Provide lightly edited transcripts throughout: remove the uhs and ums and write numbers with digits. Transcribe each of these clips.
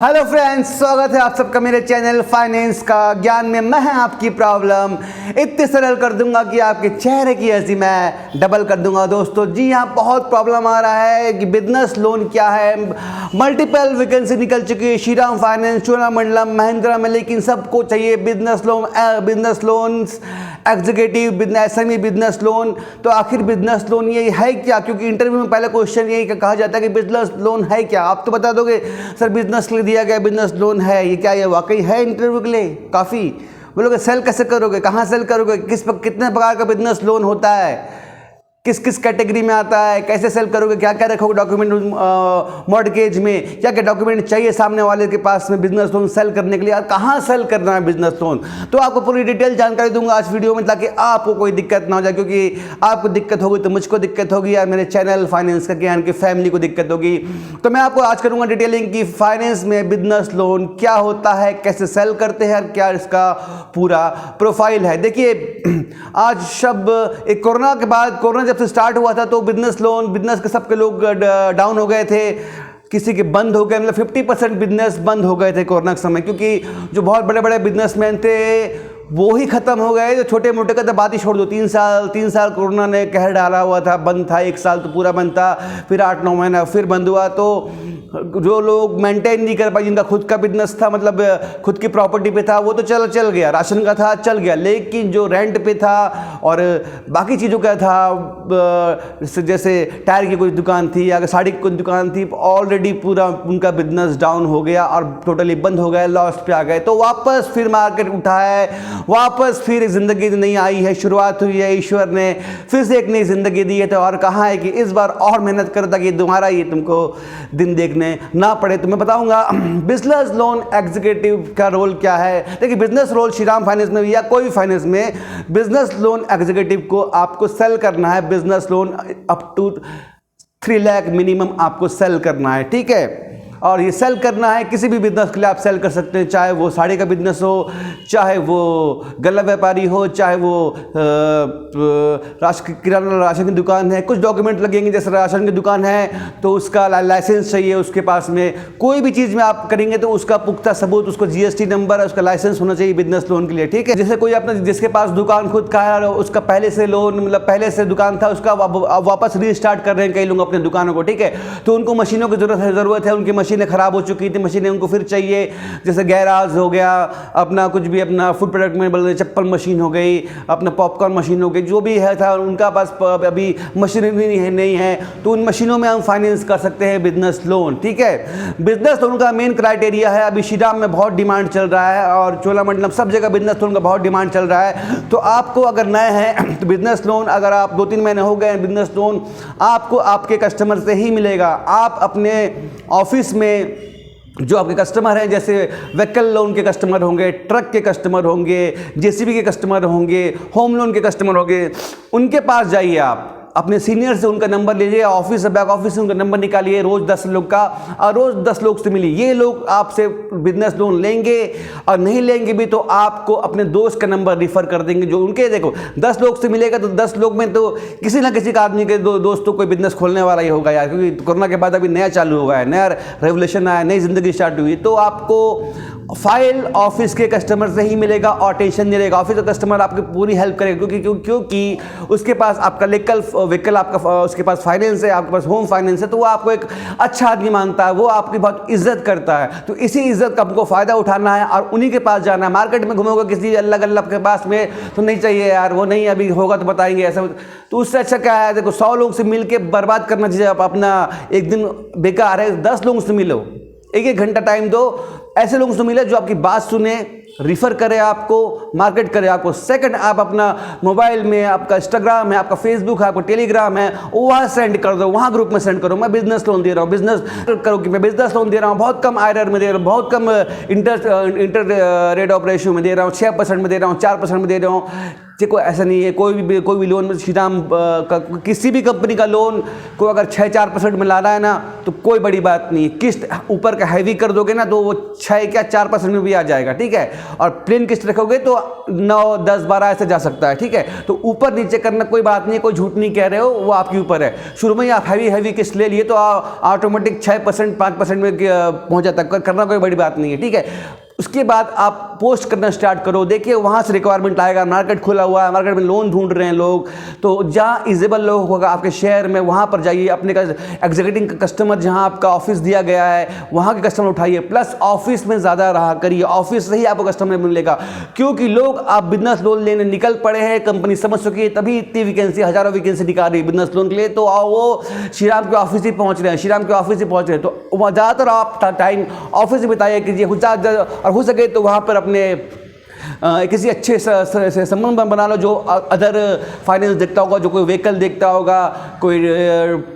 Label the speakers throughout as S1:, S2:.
S1: Hello friends, स्वागत है आप सबका मेरे चैनल फाइनेंस का ज्ञान में। मैं आपकी प्रॉब्लम इतने सरल कर दूंगा कि आपके चेहरे की हंसी मैं डबल कर दूंगा। दोस्तों जी, यहाँ बहुत प्रॉब्लम आ रहा है कि बिजनेस लोन क्या है। मल्टीपल वैकेंसी निकल चुकी है श्रीराम फाइनेंस, चोलामंडलम, महिंद्रा में, लेकिन सबको चाहिए business loan executive business, SME business loan. तो आखिर बिजनेस लोन ये है क्या? क्योंकि इंटरव्यू में पहले क्वेश्चन यही कहा जाता है कि बिजनेस लोन है क्या। आप तो बता दोगे सर बिजनेस के लिए दिया गया बिजनेस लोन है, ये क्या ये वाकई है इंटरव्यू के लिए? काफ़ी बोलोगे सेल कैसे करोगे, कहाँ सेल करोगे, कितने प्रकार का बिजनेस लोन होता है, किस किस कैटेगरी में आता है, कैसे सेल करोगे, क्या क्या रखोगे डॉक्यूमेंट मॉर्टगेज में, क्या क्या डॉक्यूमेंट चाहिए सामने वाले के पास में बिजनेस लोन सेल करने के लिए, और कहाँ सेल करना है बिजनेस लोन। तो आपको पूरी डिटेल जानकारी दूंगा आज वीडियो में, ताकि आपको कोई दिक्कत ना हो जाए। क्योंकि आपको दिक्कत होगी तो मुझको दिक्कत होगी, या मेरे चैनल फाइनेंस का ज्ञान की फैमिली को दिक्कत होगी। तो मैं आपको आज करूंगा डिटेलिंग की फाइनेंस में बिजनेस लोन क्या होता है, कैसे सेल करते हैं, क्या इसका पूरा प्रोफाइल है। देखिए, आज सब एक कोरोना के बाद, कोरोना जब से स्टार्ट हुआ था तो बिजनेस के सबके लोग डाउन हो गए थे, किसी के बंद हो गए, मतलब 50% बिजनेस बंद हो गए थे कोरोना के समय। क्योंकि जो बहुत बड़े बड़े बिजनेसमैन थे वो ही खत्म हो गए। जो छोटे मोटे का तो बात ही छोड़ दो, 3 साल कोरोना ने कहर डाला हुआ था, बंद था। 1 साल तो पूरा बंद था, फिर 8-9 महीना फिर बंद हुआ। तो जो लोग मेंटेन नहीं कर पाए, जिनका खुद का बिजनेस था, मतलब खुद की प्रॉपर्टी पे था, वो तो चल गया, राशन का था चल गया। लेकिन जो रेंट पे था और बाकी चीज़ों का था, जैसे टायर की कोई दुकान थी या साड़ी की कोई दुकान थी, ऑलरेडी पूरा उनका बिजनेस डाउन हो गया और टोटली बंद हो गया, लॉस पे आ गए। तो वापस फिर मार्केट उठा है, वापस फिर एक जिंदगी नई आई है, शुरुआत हुई है, ईश्वर ने फिर से एक नई जिंदगी दी है। तो और कहा है कि इस बार और मेहनत करो ताकि दोबारा ये तुमको दिन देखने ना पड़े। तो मैं बताऊंगा बिजनेस लोन एग्जीक्यूटिव का रोल क्या है। देखिए, बिजनेस रोल श्रीराम फाइनेंस में या कोई फाइनेंस में बिजनेस लोन एग्जीक्यूटिव को आपको सेल करना है। Business loan up to 3 lakh minimum आपको सेल करना है, ठीक है। और ये सेल करना है किसी भी बिजनेस के लिए आप सेल कर सकते हैं, चाहे वो साड़ी का बिजनेस हो, चाहे वो गल्ला व्यापारी हो, चाहे वो किराना राशन की दुकान है। कुछ डॉक्यूमेंट लगेंगे, जैसे राशन की दुकान है तो उसका लाइसेंस चाहिए उसके पास में। कोई भी चीज़ में आप करेंगे तो उसका पुख्ता सबूत, उसको जीएसटी नंबर, उसका लाइसेंस होना चाहिए बिजनेस लोन के लिए, ठीक है। जैसे कोई अपना जिसके पास दुकान खुद का है, उसका पहले से लोन, मतलब पहले से दुकान था, उसका वापस रीस्टार्ट कर रहे हैं कई लोग अपने दुकानों को, ठीक है। तो उनको मशीनों की ज़रूरत है, उनकी मशीनें ख़राब हो चुकी थी, मशीनें उनको फिर चाहिए। जैसे गैराज हो गया, अपना कुछ भी अपना फूड प्रोडक्ट में बोलते चप्पल मशीन हो गई, अपना पॉपकॉर्न मशीन हो गई, जो भी है था उनका पास अभी मशीनरी नहीं है, तो उन मशीनों में हम फाइनेंस कर सकते हैं बिजनेस लोन, ठीक है। बिजनेस लोन का मेन क्राइटेरिया है, अभी श्रीराम में बहुत डिमांड चल रहा है और चोलामंडलम सब जगह बिजनेस लोन का बहुत डिमांड चल रहा है। तो आपको अगर नए हैं तो बिजनेस लोन, अगर आप 2-3 महीने हो गए बिजनेस लोन आपको आपके कस्टमर से ही मिलेगा। आप अपने ऑफिस में जो आपके कस्टमर हैं, जैसे व्हीकल लोन के कस्टमर होंगे, ट्रक के कस्टमर होंगे, जेसीबी के कस्टमर होंगे, होम लोन के कस्टमर होंगे, उनके पास जाइए। आप अपने सीनियर से उनका नंबर लीजिए, ऑफिस से बैक ऑफिस से उनका नंबर निकालिए, रोज़ 10 लोग का, और रोज़ 10 लोग से मिलिए। ये लोग आपसे बिजनेस लोन लेंगे, और नहीं लेंगे भी तो आपको अपने दोस्त का नंबर रिफ़र कर देंगे। जो उनके देखो 10 लोग से मिलेगा तो 10 लोग में तो किसी ना किसी का आदमी के दोस्तों कोई बिजनेस खोलने वाला ही होगा यार। क्योंकि कोरोना के बाद अभी नया चालू हुआ है, नया रेवोल्यूशन आया, नई जिंदगी स्टार्ट हुई। तो आपको फाइल ऑफिस के कस्टमर से ही मिलेगा और टेंशन नहीं रहेगा। ऑफिस का कस्टमर आपकी पूरी हेल्प करेगा, क्योंकि उसके पास आपका व्हीकल आपका, उसके पास फाइनेंस है, आपके पास होम फाइनेंस है, तो वो आपको एक अच्छा आदमी मानता है, वो आपकी बहुत इज्जत करता है। तो इसी इज्जत का आपको फ़ायदा उठाना है और उन्हीं के पास जाना है। मार्केट में घूमोगे किसी अल्लाह के पास में तो नहीं चाहिए यार, वो नहीं अभी होगा तो बताएंगे ऐसा। तो उससे अच्छा क्या है, देखो 100 लोग से मिल के बर्बाद करना चाहिए आप अपना एक दिन बेकार है। 10 लोगों से मिलो, 1-1 घंटा टाइम दो, ऐसे लोगों से मिले जो आपकी बात सुने, रिफ़र करे आपको, मार्केट करे आपको। सेकंड, आप अपना मोबाइल में आपका इंस्टाग्राम है, आपका फेसबुक है, आपका टेलीग्राम है, वहाँ सेंड कर दो, वहाँ ग्रुप में सेंड करो मैं बिजनेस लोन दे रहा हूँ, बिजनेस करो कि मैं बिजनेस लोन दे रहा हूँ, बहुत कम आईआरआर में दे रहा हूँ, बहुत कम इंटर रेट ऑफ रेशियो में दे रहा हूँ, 6% में दे रहा हूँ, 4% में दे रहा हूँ, देखो ऐसा नहीं है, कोई भी लोन में श्रीराम किसी भी कंपनी का लोन को अगर 6-4% में लाना है ना तो कोई बड़ी बात नहीं है। किस्त ऊपर का हैवी कर दोगे ना तो वो 6-4% में भी आ जाएगा, ठीक है। और प्लेन किस्त रखोगे तो 9, 10, 12 ऐसे जा सकता है, ठीक है। तो ऊपर नीचे करना कोई बात नहीं है, कोई झूठ नहीं कह रहे हो, वो आपके ऊपर है। शुरू में ही आप हैवी किस्त ले लिए तो ऑटोमेटिक 6%, 5% में पहुँच जाता है, करना कोई बड़ी बात नहीं है, ठीक है। उसके बाद आप पोस्ट करना स्टार्ट करो, देखिए वहाँ से रिक्वायरमेंट आएगा। मार्केट खुला हुआ है, मार्केट में लोन ढूंढ रहे हैं लोग, तो जहाँ इजेबल लोग होगा आपके शहर में वहाँ पर जाइए। अपने का एग्जीक्यूटिव कस्टमर जहाँ आपका ऑफिस दिया गया है वहाँ के कस्टमर उठाइए, प्लस ऑफिस में ज़्यादा रहा करिए, ऑफिस से ही आपको कस्टमर मिलेगा। क्योंकि लोग आप बिजनेस लोन लेने निकल पड़े हैं, कंपनी समझ चुकी है, तभी इतनी वैकेंसी, हज़ारों वैकेंसी निकाल रही है बिजनेस लोन के लिए। तो वो श्रीराम के ऑफिस ही पहुँच रहे हैं, श्रीराम के ऑफिस ही पहुँच रहे हैं। तो वहाँ ज़्यादातर आप टाइम ऑफिस में बिताइए कीजिए, और हो सके तो वहाँ पर अपने किसी अच्छे से संबंध बना लो, जो अदर फाइनेंस देखता होगा, जो कोई व्हीकल देखता होगा, कोई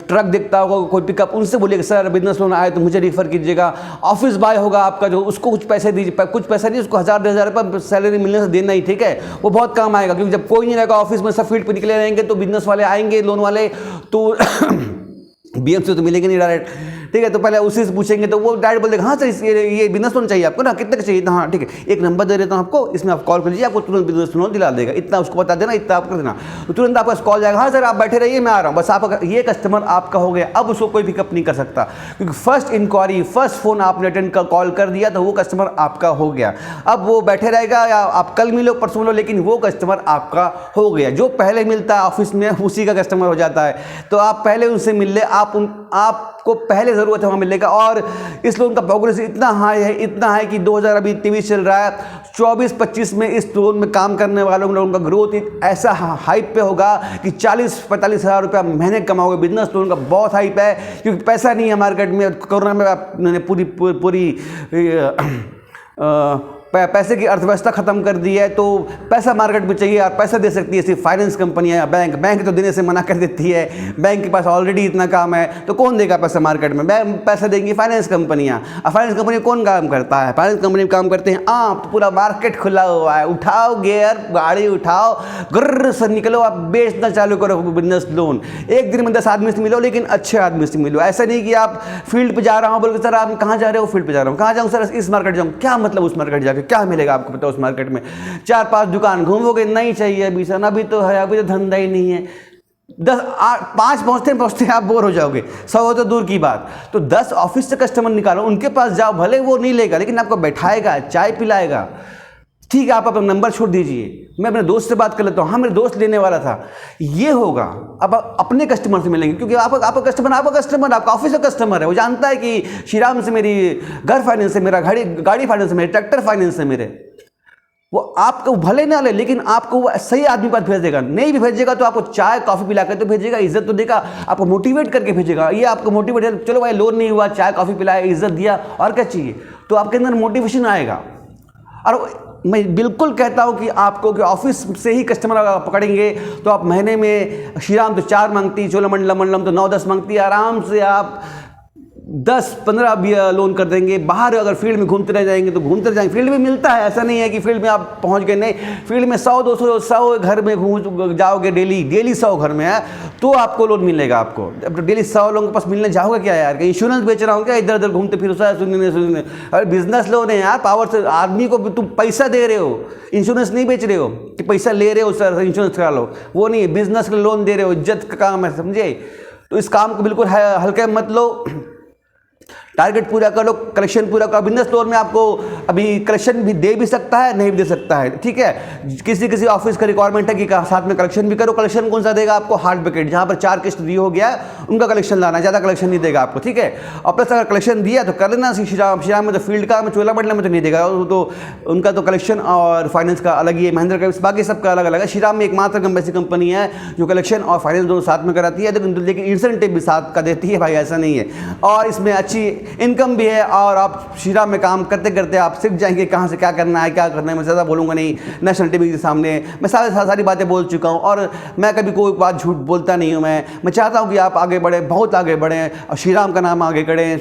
S1: ट्रक देखता होगा, कोई पिकअप, उनसे बोलिए सर बिजनेस लोन आए तो मुझे रिफ़र कीजिएगा। ऑफिस बॉय होगा आपका, जो उसको कुछ पैसे दीजिए, कुछ पैसा नहीं, उसको 1000-2000 रुपये सैलरी मिलने से देना ही, ठीक है। वो बहुत काम आएगा, क्योंकि जब कोई नहीं रहेगा ऑफिस में, सब फील्ड पर निकले रहेंगे तो बिजनेस वाले आएंगे, लोन वाले, तो BM से तो मिलेंगे नहीं डायरेक्ट, ठीक है। तो पहले उसी से पूछेंगे तो वो डायरेक्ट बोल देगा हाँ सर ये बिजनेस लोन चाहिए आपको ना, कितने का चाहिए, हाँ ठीक है, एक नंबर दे देता हूँ आपको, इसमें आप कॉल कर लीजिए, आपको तुरंत बिजनेस लोन दिला देगा, इतना उसको बता देना, इतना आप कर देना, तो तुरंत आपका कॉल जाएगा, हाँ सर आप बैठे रहिए मैं आ रहा हूँ, बस आप ये कस्टमर आपका हो गया। अब उसको कोई पिकअप नहीं कर सकता, क्योंकि फर्स्ट इंक्वायरी, फर्स्ट फ़ोन आपने अटेंड का कॉल कर दिया तो वो कस्टमर आपका हो गया। अब वो बैठे रहेगा या आप कल मिलो परसों मिलो, लेकिन वो कस्टमर आपका हो गया। जो पहले मिलता है ऑफिस में उसी का कस्टमर हो जाता है। तो आप पहले उनसे मिल ले, आपको पहले ज़रूरत है वहाँ मिलने का। और इस लोन का प्रोग्रेस इतना है कि 2023 चल रहा है, 24-25 में इस लोन में काम करने वालों लोगों का ग्रोथ ऐसा हाइप पे होगा कि 40-45 हज़ार रुपया महीने कमाओगे। बिजनेस लोन का बहुत हाइप है, क्योंकि पैसा नहीं है मार्केट में। कोरोना में आपने पूरी पैसे की अर्थव्यवस्था खत्म कर दी है, तो पैसा मार्केट में चाहिए, और पैसा दे सकती है सिर्फ फाइनेंस कंपनियां या बैंक तो देने से मना कर देती है। बैंक के पास ऑलरेडी इतना काम है, तो कौन देगा पैसा मार्केट में? पैसा देंगी फाइनेंस कंपनियां। और फाइनेंस कंपनी कौन काम करता है? फाइनेंस कंपनी काम करते हैं आप। तो पूरा मार्केट खुला हुआ है, उठाओ गियर, गाड़ी उठाओ, गुर्र से निकलो, आप बेचना चालू करो बिजनेस लोन। एक दिन में 10 आदमी से मिलो, लेकिन अच्छे आदमी से मिलो। ऐसा नहीं कि आप फील्ड पर जा रहा हूँ बोल के सर आप कहाँ जा रहे हो? फील्ड पर जा रहा हूँ। कहाँ जाऊँ सर? इस मार्केट जाऊँ। क्या मतलब उस मार्केट जाके क्या मिलेगा आपको पता? उस मार्केट में 4-5 दुकान घूमोगे, नहीं चाहिए अभी सर, अभी तो है, अभी तो धंधा ही नहीं है। 5 पहुंचते आप बोर हो जाओगे, 100 तो दूर की बात। तो 10 ऑफिस से कस्टमर निकालो, उनके पास जाओ, भले वो नहीं लेगा लेकिन आपको बैठाएगा, चाय पिलाएगा, ठीक है। आप अपना नंबर छोड़ दीजिए, मैं अपने दोस्त से बात कर लेता हूँ, हाँ मेरे दोस्त लेने वाला था, ये होगा। अब अपने कस्टमर से मिलेंगे, क्योंकि आपका कस्टमर आपका ऑफिस का कस्टमर है। वो जानता है कि श्रीराम से मेरी घर फाइनेंस है, मेरा गाड़ी फाइनेंस है, मेरे ट्रैक्टर फाइनेंस है मेरे। वो आपको भले ना ले, लेकिन आपको वो सही आदमी पर भेजेगा। नहीं भी भेजेगा तो आपको चाय कॉफ़ी पिला कर तो भेजेगा, इज्जत तो देगा, आपको मोटिवेट करके भेजेगा। ये आपको मोटिवेट, चलो भाई लोन नहीं हुआ, चाय कॉफ़ी पिलाया, इज्जत दिया, और क्या चाहिए? तो आपके अंदर मोटिवेशन आएगा। और मैं बिल्कुल कहता हूँ कि आपको कि ऑफिस से ही कस्टमर पकड़ेंगे तो आप महीने में, श्रीराम तो 4 मांगती, चोलामंडलम तो 9-10 मांगती है, आराम से आप 10-15 भी लोन कर देंगे। बाहर अगर फील्ड में घूमते रह जाएंगे तो घूमते रह जाएंगे, फील्ड में मिलता है, ऐसा नहीं है कि फील्ड में आप पहुंच गए, नहीं, फील्ड में 100-200 घर में घूम जाओगे, डेली 100 घर में है तो आपको लोन मिलेगा। आपको अब डेली 100 लोगों के पास मिलने जाओगे क्या यार? कहीं इंश्योरेंस बेच रहा हूँ क्या? इधर उधर घूमते फिर सुनने। अरे बिजनेस लोन है यार, पावर से आदमी को तुम पैसा दे रहे हो, इंश्योरेंस नहीं बेच रहे हो कि पैसा ले रहे हो सर इंश्योरेंस करा लो, वो नहीं, बिजनेस का लोन दे रहे हो, इज्जत का काम है, समझे? तो इस काम को बिल्कुल हल्के मत लो, टारगेट पूरा कर लो, कलेक्शन पूरा करो। बिजनेस लोन में आपको अभी कलेक्शन भी दे भी सकता है, नहीं भी दे सकता है, ठीक है। किसी ऑफिस का रिक्वायरमेंट है कि साथ में कलेक्शन भी करो। कलेक्शन कौन सा देगा आपको? हार्ड बकेट, जहाँ पर 4 किस्त दी हो गया उनका कलेक्शन लाना, ज़्यादा कलेक्शन नहीं देगा आपको, ठीक है। और प्लस अगर कलेक्शन दिया तो कर लेना। श्रीराम में तो फील्ड का, चोलामंडलम में तो नहीं देगा, तो उनका तो कलेक्शन और फाइनेंस का अलग ही है, महिंद्रा का, बाकी सबका अलग अलग है। श्रीराम में एकमात्र ऐसी कंपनी है जो कलेक्शन और फाइनेंस दोनों साथ में कराती है, लेकिन इंसेंटिव भी साथ का देती है भाई, ऐसा नहीं है। और इसमें अच्छी इनकम भी है, और आप श्रीराम में काम करते करते आप सीख जाएंगे कहाँ से क्या करना है, क्या करना है। मैं ज़्यादा बोलूँगा नहीं, नेशनल टीवी के सामने मैं सारी बातें बोल चुका हूँ, और मैं कभी कोई बात झूठ बोलता नहीं हूँ। मैं चाहता हूँ कि आप आगे बढ़ें, बहुत आगे बढ़ें, और श्रीराम का नाम आगे करें,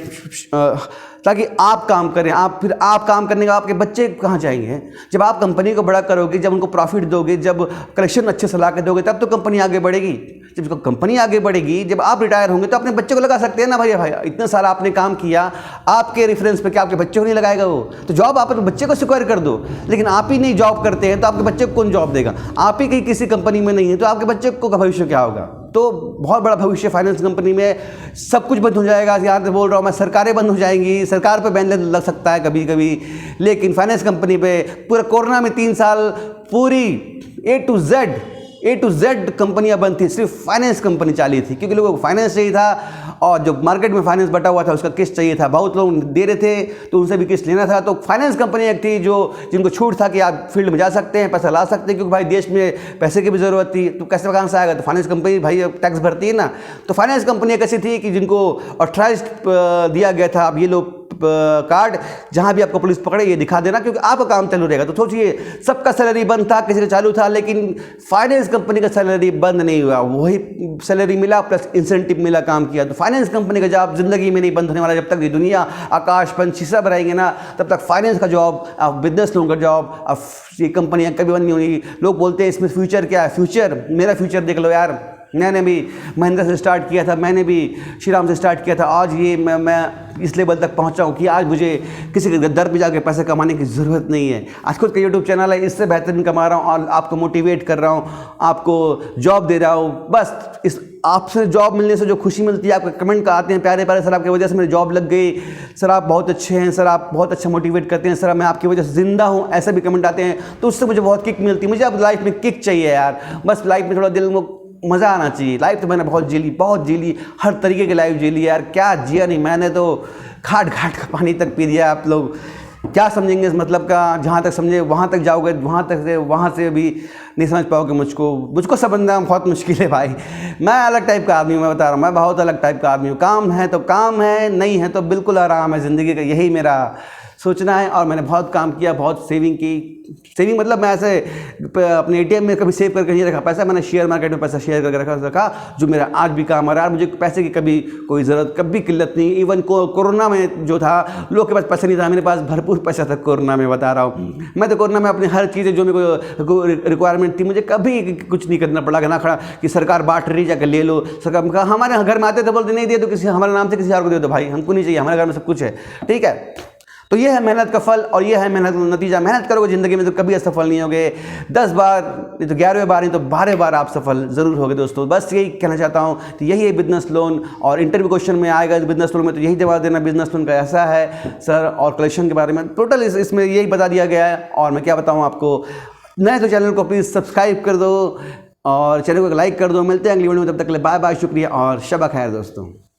S1: ताकि आप काम करें। फिर आप काम करने का आपके बच्चे कहाँ जाएंगे? जब आप कंपनी को बड़ा करोगे, जब उनको प्रॉफिट दोगे, जब कलेक्शन अच्छे से ला के दोगे, तब तो कंपनी आगे बढ़ेगी। जब कंपनी आगे बढ़ेगी, जब आप रिटायर होंगे तो अपने बच्चे को लगा सकते हैं ना भाई इतना सारा आपने काम किया, आपके रेफरेंस पे क्या आपके बच्चे को नहीं लगाएगा वो? तो जॉब आप अपने बच्चे को सिक्योर कर दो। लेकिन आप ही नहीं जॉब करते हैं तो आपके बच्चे को कौन जॉब देगा? आप ही कहीं किसी कंपनी में नहीं है तो आपके बच्चे को भविष्य क्या होगा? तो बहुत बड़ा भविष्य फाइनेंस कंपनी में। सब कुछ बंद हो जाएगा, यहाँ से बोल रहा हूँ मैं, सरकारें बंद हो जाएंगी, सरकार पे बैन लग सकता है कभी कभी, लेकिन फाइनेंस कंपनी पे पूरा कोरोना में 3 साल पूरी ए टू जेड कंपनियां बंद थी, सिर्फ फाइनेंस कंपनी चाली थी, क्योंकि लोगों को फाइनेंस चाहिए था और जो मार्केट में फाइनेंस बटा हुआ था उसका किस्त चाहिए था। बहुत लोग दे रहे थे तो उनसे भी किस्त लेना था। तो फाइनेंस कंपनी एक थी जिनको छूट था कि आप फील्ड में जा सकते हैं, पैसा ला सकते हैं, क्योंकि भाई देश में पैसे की भी ज़रूरत थी। तो कैसे कहाँ से आएगा? तो फाइनेंस कंपनी भाई टैक्स भरती है ना। तो फाइनेंस कंपनी एक ऐसी थी कि जिनको ऑथराइज्ड दिया गया था, अब ये लोग कार्ड जहां भी आपको पुलिस पकड़े ये दिखा देना, क्योंकि आपका काम चालू रहेगा। तो सोचिए, सबका सैलरी बंद था, किसी का चालू था, लेकिन फाइनेंस कंपनी का सैलरी बंद नहीं हुआ, वही सैलरी मिला प्लस इंसेंटिव मिला, काम किया। तो फाइनेंस कंपनी का जॉब जिंदगी में नहीं बंद होने वाला। जब तक ये दुनिया आकाश पंछी सब रहेंगे ना, तब तक फाइनेंस का जॉब, बिजनेस लोन का जॉब, ये कंपनियां कभी बंद नहीं होंगी। लोग बोलते हैं इसमें फ्यूचर क्या है? फ्यूचर, मेरा फ्यूचर देख लो यार, मैंने भी महिंद्रा से स्टार्ट किया था, मैंने भी श्रीराम से स्टार्ट किया था। आज ये मैं इस लेवल तक पहुंचा हूँ कि आज मुझे किसी के दर पे जाके पैसे कमाने की ज़रूरत नहीं है। आज खुद का यूट्यूब चैनल है, इससे बेहतरीन कमा रहा हूँ और आपको मोटिवेट कर रहा हूँ, आपको जॉब दे रहा हूँ। बस इस आपसे जॉब मिलने से जो खुशी मिलती है, आपके कमेंट का आते हैं प्यारे प्यारे, सर आपकी वजह से मेरी जॉब लग गई, सर आप बहुत अच्छे हैं, सर आप बहुत अच्छा मोटिवेट करते हैं, सर मैं आपकी वजह से ज़िंदा हूँ, ऐसे भी कमेंट आते हैं। तो उससे मुझे बहुत किक मिलती है। मुझे अब लाइफ में किक चाहिए यार, बस लाइफ में थोड़ा दिल में मज़ा आना चाहिए। लाइफ तो मैंने बहुत जी ली, हर तरीके की लाइफ जी ली यार, क्या जिया नहीं मैंने तो, घाट घाट का पानी तक पी दिया। आप लोग क्या समझेंगे इस मतलब का? जहाँ तक समझे वहाँ तक जाओगे, वहाँ से भी नहीं समझ पाओगे। मुझको समझना बहुत मुश्किल है भाई। मैं अलग टाइप का आदमी हूँ, मैं बता रहा हूँ, मैं बहुत अलग टाइप का आदमी हूँ। काम है तो काम है, नहीं है तो बिल्कुल आराम है ज़िंदगी का, यही मेरा सोचना है। और मैंने बहुत काम किया, बहुत सेविंग की। सेविंग मतलब मैं ऐसे अपने एटीएम में कभी सेव करके नहीं रखा पैसा, मैंने शेयर मार्केट में पैसा शेयर करके रखा, जो मेरा आज भी काम आ रहा है। मुझे पैसे की कभी कोई ज़रूरत, कभी किल्लत नहीं। इवन कोरोना में जो था, लोग के पास पैसा नहीं था, मेरे पास भरपूर पैसा था कोरोना में, बता रहा हूँ। मैं तो कोरोना में अपनी हर चीज़ें जो मेरे को रिक्वायरमेंट थी, मुझे कभी कुछ नहीं करना पड़ा, ना खड़ा कि सरकार बांट रही जाकर ले लो। सरकार हमारे घर में आते थे, बोलते नहीं दिए तो किसी हमारे नाम से किसी और को दे दो भाई, हमको नहीं चाहिए, हमारे घर में सब कुछ है, ठीक है। तो ये है मेहनत का फल और ये है मेहनत का नतीजा। मेहनत करोगे ज़िंदगी में तो कभी असफल नहीं होगे। 10 बार नहीं तो 11वें बार नहीं तो 12वें बार आप सफल ज़रूर होगे दोस्तों। बस यही कहना चाहता हूँ। तो यही है बिजनेस लोन, और इंटरव्यू क्वेश्चन में आएगा बिजनेस लोन में तो यही जवाब देना, बिजनेस लोन का ऐसा है सर, और कलेक्शन के बारे में टोटल इसमें यही बता दिया गया है। और मैं क्या बताऊँ आपको, नए तो चैनल को प्लीज़ सब्सक्राइब कर दो और चैनल को लाइक कर दो। मिलते हैं अगली वीडियो में, तब तक के लिए बाय बाय, शुक्रिया और शब खैर दोस्तों।